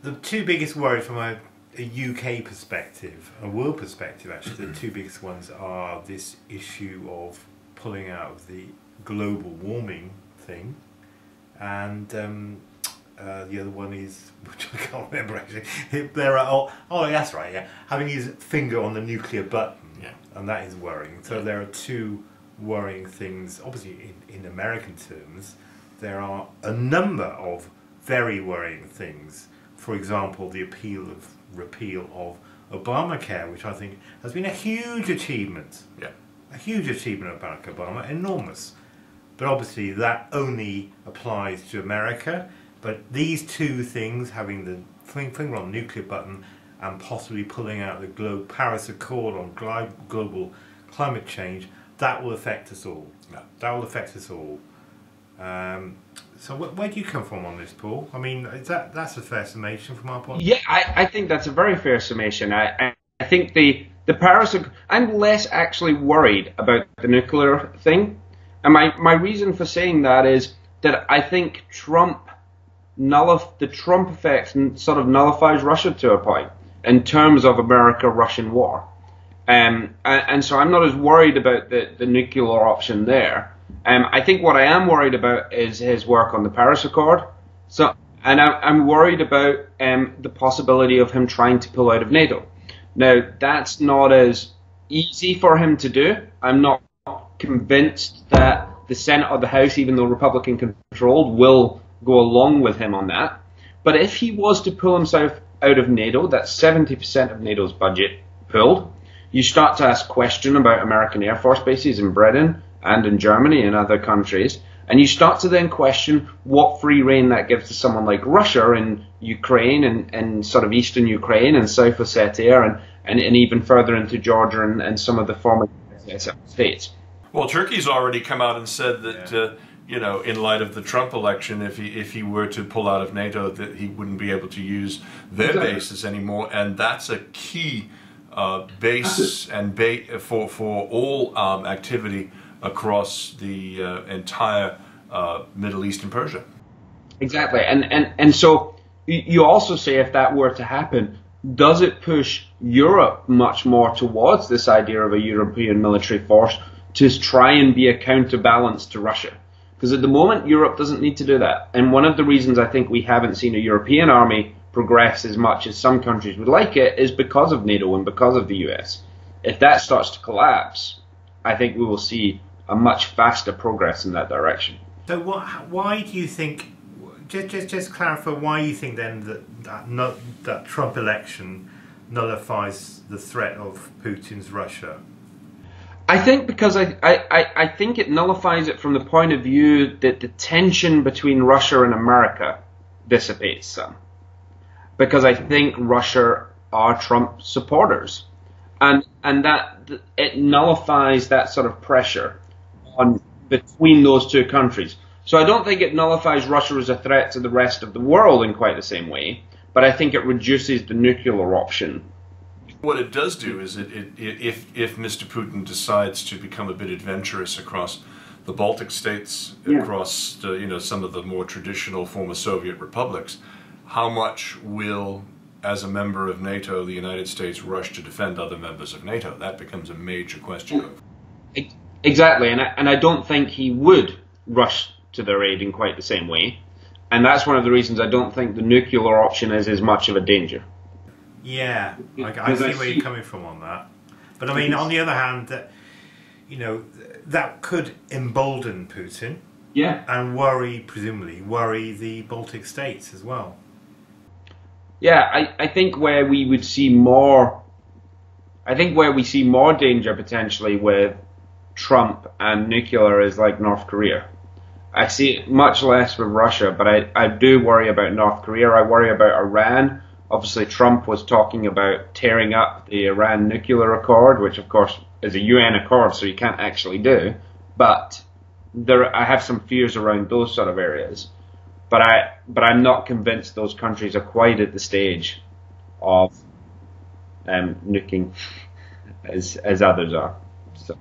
The two biggest worries from a UK perspective, a world perspective actually, the two biggest ones are this issue of pulling out of the global warming thing, and the other one is, which I can't remember actually, there are, oh that's right, yeah, having his finger on the nuclear button, yeah, and that is worrying. So there are two worrying things. Obviously in American terms, there are a number of very worrying things. For example, the repeal of Obamacare, which I think has been a huge achievement. Yeah. A huge achievement of Barack Obama, enormous. But obviously that only applies to America. But these two things, having the finger on the nuclear button and possibly pulling out the Paris Accord on global climate change, that will affect us all. Yeah. That will affect us all. So where do you come from on this, Paul? I mean, that's a fair summation from our point? Yeah, I think that's a very fair summation. I think the Paris, I'm less actually worried about the nuclear thing. And my reason for saying that is that I think the Trump effect sort of nullifies Russia to a point in terms of America-Russian war. And so I'm not as worried about the nuclear option there. I think what I am worried about is his work on the Paris Accord. And I'm worried about the possibility of him trying to pull out of NATO. Now, that's not as easy for him to do. I'm not convinced that the Senate or the House, even though Republican controlled, will go along with him on that. But if he was to pull himself out of NATO, that's 70% of NATO's budget pulled, you start to ask questions about American Air Force bases in Britain and in Germany and other countries, and you start to then question what free rein that gives to someone like Russia in Ukraine and sort of eastern Ukraine and South Ossetia and even further into Georgia and some of the former states. Well, Turkey's already come out and said that, you know, in light of the Trump election, if he were to pull out of NATO, that he wouldn't be able to use their bases anymore, and that's a key base and bait for all activity across the entire Middle East and Persia. Exactly, and so you also say if that were to happen, does it push Europe much more towards this idea of a European military force to try and be a counterbalance to Russia? Because at the moment, Europe doesn't need to do that. And one of the reasons I think we haven't seen a European army progress as much as some countries would like it is because of NATO and because of the US. If that starts to collapse, I think we will see a much faster progress in that direction. So why do you think, just clarify, why you think then that Trump election nullifies the threat of Putin's Russia? I think because I think it nullifies it from the point of view that the tension between Russia and America dissipates some. Because I think Russia are Trump supporters. And that it nullifies that sort of pressure on between those two countries. So I don't think it nullifies Russia as a threat to the rest of the world in quite the same way, but I think it reduces the nuclear option. What it does do is if Mr. Putin decides to become a bit adventurous across the Baltic states, across some of the more traditional former Soviet republics, how much will, as a member of NATO, the United States rush to defend other members of NATO? That becomes a major question. Exactly, and I don't think he would rush to their aid in quite the same way, and that's one of the reasons I don't think the nuclear option is as much of a danger. Yeah, I see where you're coming from on that. But I mean, on the other hand, that could embolden Putin, and presumably worry the Baltic states as well. Yeah, I think where we would see more, we see more danger potentially with Trump and nuclear is like North Korea. I see it much less with Russia, but I do worry about North Korea. I worry about Iran. Obviously, Trump was talking about tearing up the Iran nuclear accord, which of course is a UN accord, so you can't actually do. But I have some fears around those sort of areas. But I'm not convinced those countries are quite at the stage of nuking as others are. So.